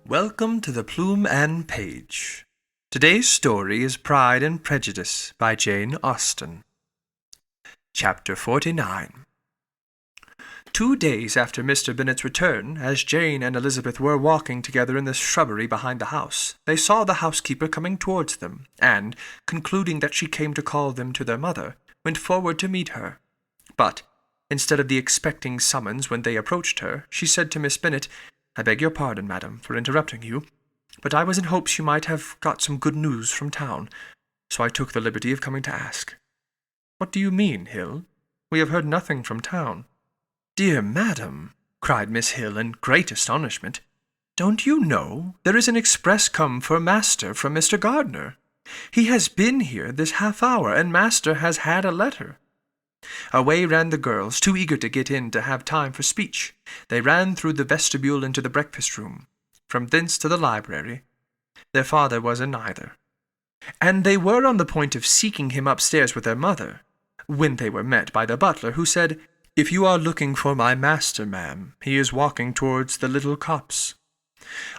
Welcome to the Plume and Page. Today's story is Pride and Prejudice by Jane Austen. Chapter 49. 2 days after Mr. Bennet's return, as Jane and Elizabeth were walking together in the shrubbery behind the house, they saw the housekeeper coming towards them, and, concluding that she came to call them to their mother, went forward to meet her. But, instead of the expecting summons when they approached her, she said to Miss Bennet, "I beg your pardon, madam, for interrupting you, but I was in hopes you might have got some good news from town, so I took the liberty of coming to ask." "What do you mean, Hill? We have heard nothing from town." "Dear madam," cried Miss Hill in great astonishment, "don't you know there is an express come for master from Mr. Gardiner? He has been here this half-hour, and master has had a letter." Away ran the girls, too eager to get in to have time for speech. They ran through the vestibule into the breakfast-room, from thence to the library. Their father was in neither, and they were on the point of seeking him upstairs with their mother, when they were met by the butler, who said, "If you are looking for my master, ma'am, he is walking towards the little copse."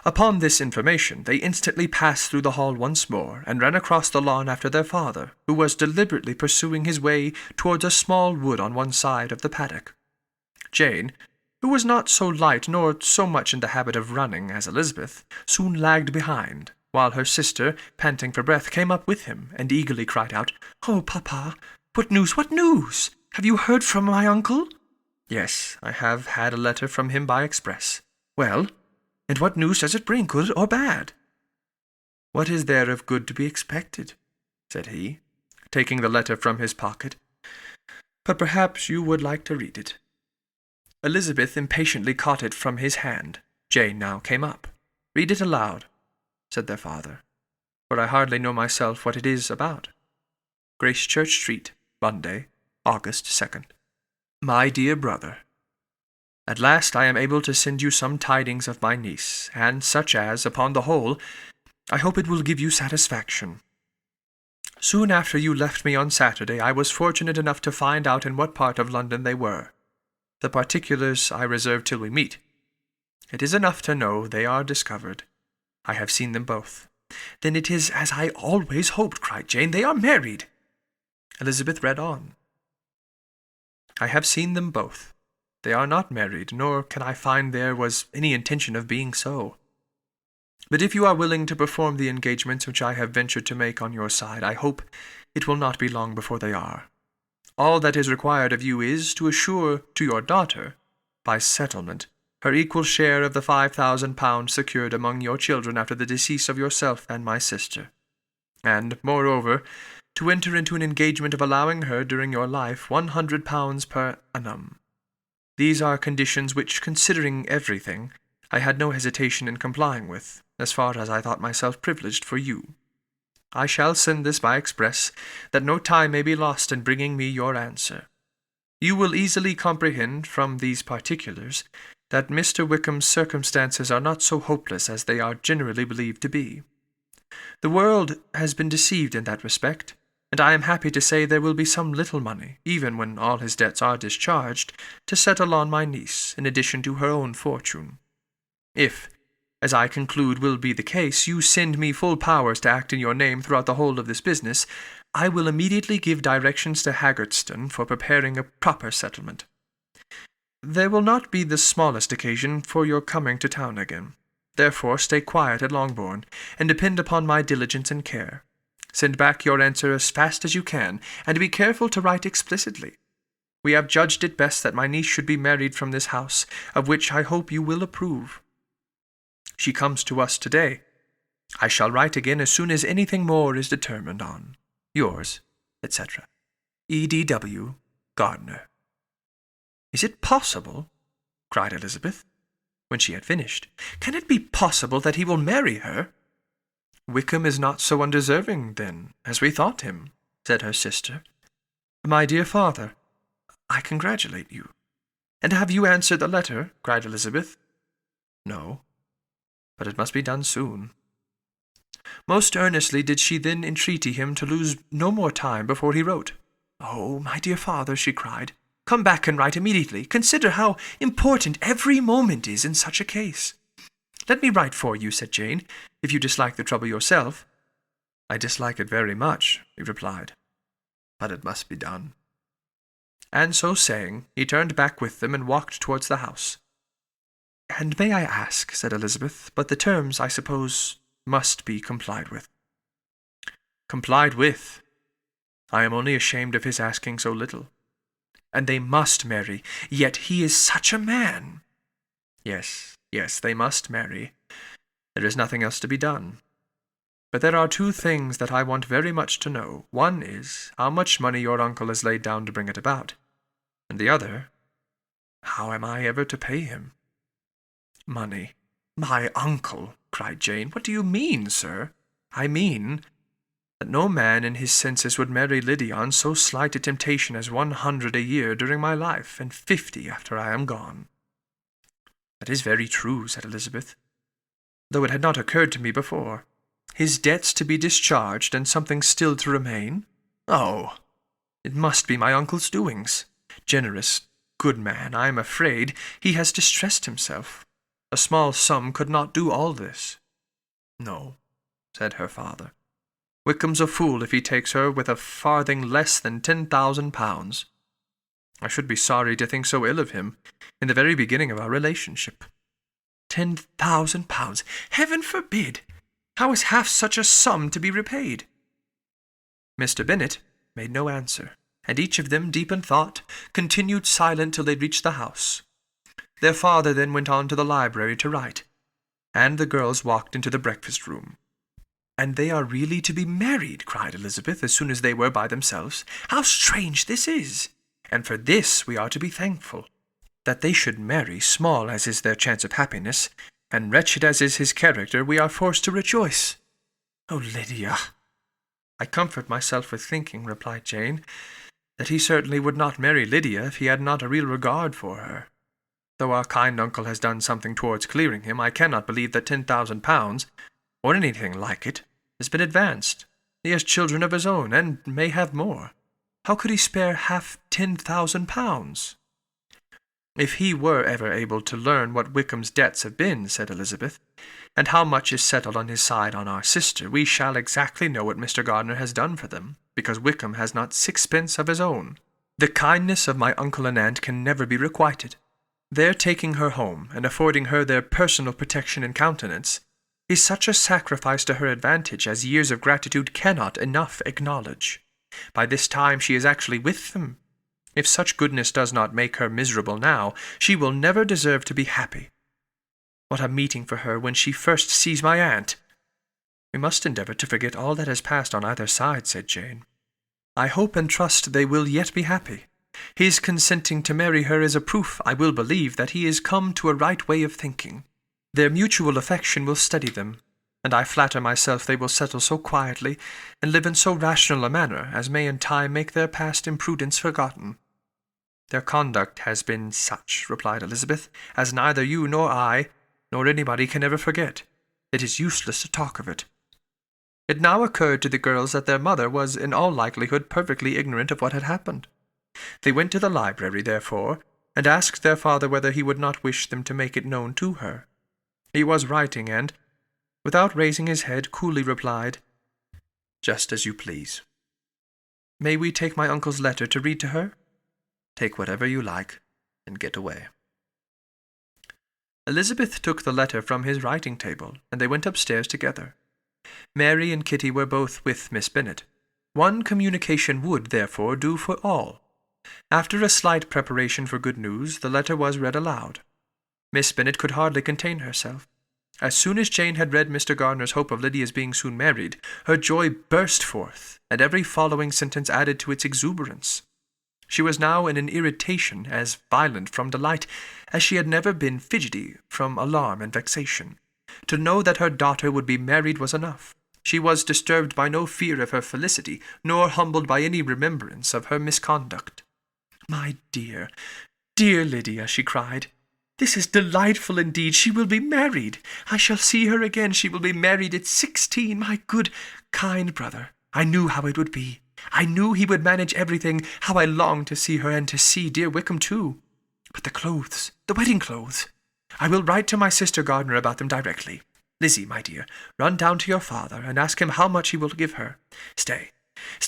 Upon this information, they instantly passed through the hall once more, and ran across the lawn after their father, who was deliberately pursuing his way towards a small wood on one side of the paddock. Jane, who was not so light nor so much in the habit of running as Elizabeth, soon lagged behind, while her sister, panting for breath, came up with him, and eagerly cried out, "Oh, papa, what news, what news? Have you heard from my uncle?" "Yes, I have had a letter from him by express." "Well, and what news does it bring, good or bad?" "What is there of good to be expected?" said he, taking the letter from his pocket. "But perhaps you would like to read it." Elizabeth impatiently caught it from his hand. Jane now came up. "Read it aloud," said their father, "for I hardly know myself what it is about." Gracechurch Street, Monday, August 2nd. My dear brother, at last I am able to send you some tidings of my niece, and such as, upon the whole, I hope it will give you satisfaction. Soon after you left me on Saturday, I was fortunate enough to find out in what part of London they were. The particulars I reserve till we meet. It is enough to know they are discovered. I have seen them both. "Then it is as I always hoped," cried Jane. "They are married." Elizabeth read on. "I have seen them both. They are not married, nor can I find there was any intention of being so. But if you are willing to perform the engagements which I have ventured to make on your side, I hope it will not be long before they are. All that is required of you is to assure to your daughter, by settlement, her equal share of the £5,000 secured among your children after the decease of yourself and my sister, and, moreover, to enter into an engagement of allowing her during your life £100 per annum. These are conditions which, considering everything, I had no hesitation in complying with, as far as I thought myself privileged for you. I shall send this by express, that no time may be lost in bringing me your answer. You will easily comprehend from these particulars that Mr. Wickham's circumstances are not so hopeless as they are generally believed to be. The world has been deceived in that respect, and I am happy to say there will be some little money, even when all his debts are discharged, to settle on my niece, in addition to her own fortune. If, as I conclude will be the case, you send me full powers to act in your name throughout the whole of this business, I will immediately give directions to Haggerstone for preparing a proper settlement. There will not be the smallest occasion for your coming to town again. Therefore stay quiet at Longbourn, and depend upon my diligence and care. Send back your answer as fast as you can, and be careful to write explicitly. We have judged it best that my niece should be married from this house, of which I hope you will approve. She comes to us today. I shall write again as soon as anything more is determined on. Yours, etc. E.D.W. Gardiner. "Is it possible?" cried Elizabeth, when she had finished. "Can it be possible that he will marry her?" "Wickham is not so undeserving, then, as we thought him," said her sister. "My dear father, I congratulate you." "And have you answered the letter?" cried Elizabeth. "No, but it must be done soon." Most earnestly did she then entreaty him to lose no more time before he wrote. "Oh, my dear father," she cried, "come back and write immediately. Consider how important every moment is in such a case. "Let me write for you," said Jane, "if you dislike the trouble yourself." "I dislike it very much," he replied, "but it must be done." And so saying, he turned back with them and walked towards the house. "And may I ask," said Elizabeth, "but the terms, I suppose, must be complied with." "Complied with? I am only ashamed of his asking so little. And they must marry, yet he is such a man." Yes, they must marry. There is nothing else to be done. But there are two things that I want very much to know. One is, how much money your uncle has laid down to bring it about. And the other, how am I ever to pay him? "Money? My uncle!" cried Jane. "What do you mean, sir?" "I mean that no man in his senses would marry Lydia on so slight a temptation as 100 a year during my life, and 50 after I am gone." "That is very true," said Elizabeth, "though it had not occurred to me before. His debts to be discharged, and something still to remain? Oh, it must be my uncle's doings. Generous, good man, I am afraid he has distressed himself. A small sum could not do all this." "No," said her father. "Wickham's a fool if he takes her with a farthing less than 10,000 pounds. I should be sorry to think so ill of him in the very beginning of our relationship." 10,000 pounds! Heaven forbid! How is half such a sum to be repaid? Mr. Bennet made no answer, and each of them, deep in thought, continued silent till they reached the house. Their father then went on to the library to write, and the girls walked into the breakfast-room. "And they are really to be married," cried Elizabeth, as soon as they were by themselves. "How strange this is! And for this we are to be thankful. That they should marry, small as is their chance of happiness, and wretched as is his character, we are forced to rejoice. Oh, Lydia!" "I comfort myself with thinking," replied Jane, "that he certainly would not marry Lydia if he had not a real regard for her. Though our kind uncle has done something towards clearing him, I cannot believe that 10,000 pounds, or anything like it, has been advanced. He has children of his own, and may have more. How could he spare half 10,000 pounds? "If he were ever able to learn what Wickham's debts have been," said Elizabeth, "and how much is settled on his side on our sister, we shall exactly know what Mr. Gardiner has done for them, because Wickham has not sixpence of his own. The kindness of my uncle and aunt can never be requited. Their taking her home, and affording her their personal protection and countenance, is such a sacrifice to her advantage as years of gratitude cannot enough acknowledge. By this time she is actually with them. If such goodness does not make her miserable now, she will never deserve to be happy. What a meeting for her when she first sees my aunt!" "We must endeavour to forget all that has passed on either side," said Jane. "I hope and trust they will yet be happy. His consenting to marry her is a proof, I will believe, that he is come to a right way of thinking. Their mutual affection will steady them, and I flatter myself they will settle so quietly, and live in so rational a manner, as may in time make their past imprudence forgotten." "Their conduct has been such," replied Elizabeth, "as neither you nor I, nor anybody can ever forget. It is useless to talk of it." It now occurred to the girls that their mother was in all likelihood perfectly ignorant of what had happened. They went to the library, therefore, and asked their father whether he would not wish them to make it known to her. He was writing, and, without raising his head, coolly replied, "Just as you please." "May we take my uncle's letter to read to her?" "Take whatever you like, and get away." Elizabeth took the letter from his writing-table, and they went upstairs together. Mary and Kitty were both with Miss Bennet. One communication would, therefore, do for all. After a slight preparation for good news, the letter was read aloud. Miss Bennet could hardly contain herself. As soon as Jane had read Mr. Gardiner's hope of Lydia's being soon married, her joy burst forth, and every following sentence added to its exuberance. She was now in an irritation as violent from delight as she had never been fidgety from alarm and vexation. To know that her daughter would be married was enough. She was disturbed by no fear of her felicity, nor humbled by any remembrance of her misconduct. "My dear, dear Lydia," she cried, "this is delightful indeed. She will be married. I shall see her again. She will be married at 16. My good, kind brother. I knew how it would be. I knew he would manage everything. How I long to see her, and to see dear Wickham too. But the clothes, the wedding clothes. I will write to my sister Gardiner about them directly. Lizzie, my dear, run down to your father, and ask him how much he will give her. Stay,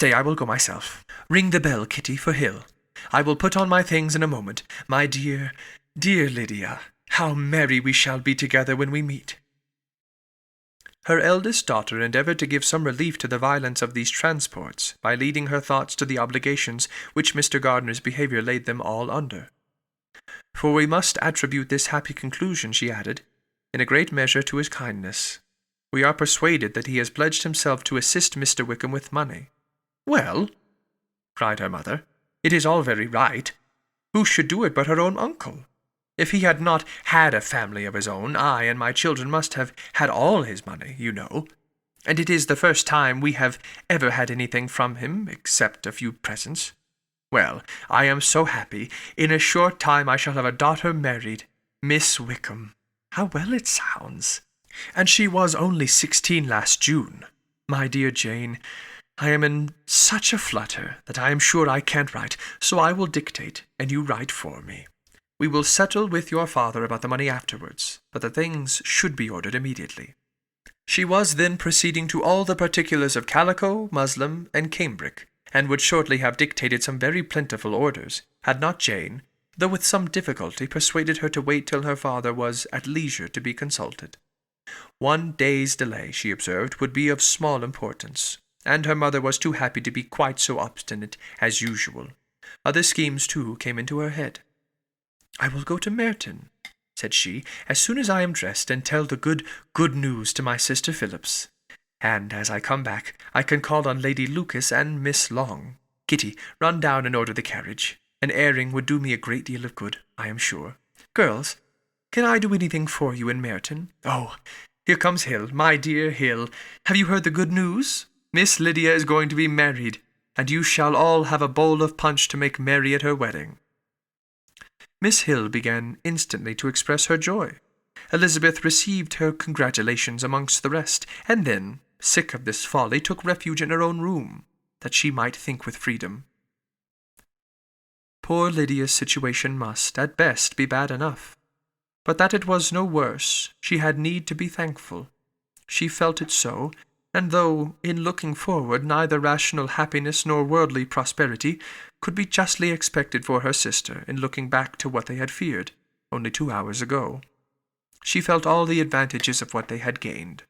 I will go myself. Ring the bell, Kitty, for Hill. I will put on my things in a moment. My dear, dear Lydia, how merry we shall be together when we meet." Her eldest daughter endeavoured to give some relief to the violence of these transports by leading her thoughts to the obligations which Mr. Gardiner's behaviour laid them all under. "For we must attribute this happy conclusion," she added, "in a great measure to his kindness. We are persuaded that he has pledged himself to assist Mr. Wickham with money." "Well," cried her mother, "it is all very right. Who should do it but her own uncle? If he had not had a family of his own, I and my children must have had all his money, you know. And it is the first time we have ever had anything from him, except a few presents. Well, I am so happy. In a short time I shall have a daughter married, Miss Wickham. How well it sounds! And she was only 16 last June. My dear Jane, I am in such a flutter that I am sure I can't write, so I will dictate, and you write for me. We will settle with your father about the money afterwards, but the things should be ordered immediately." She was then proceeding to all the particulars of calico, muslin, and cambric, and would shortly have dictated some very plentiful orders, had not Jane, though with some difficulty, persuaded her to wait till her father was at leisure to be consulted. One day's delay, she observed, would be of small importance, and her mother was too happy to be quite so obstinate as usual. Other schemes, too, came into her head. "I will go to Merton," said she, "as soon as I am dressed, and tell the good news to my sister Phillips. And as I come back, I can call on Lady Lucas and Miss Long. Kitty, run down and order the carriage. An airing would do me a great deal of good, I am sure. Girls, can I do anything for you in Merton? Oh, here comes Hill, my dear Hill. Have you heard the good news? Miss Lydia is going to be married, and you shall all have a bowl of punch to make merry at her wedding." Miss Hill began instantly to express her joy. Elizabeth received her congratulations amongst the rest, and then, sick of this folly, took refuge in her own room, that she might think with freedom. Poor Lydia's situation must, at best, be bad enough, but that it was no worse, she had need to be thankful. She felt it so, and though, in looking forward, neither rational happiness nor worldly prosperity could be justly expected for her sister in looking back to what they had feared, only 2 hours ago, she felt all the advantages of what they had gained.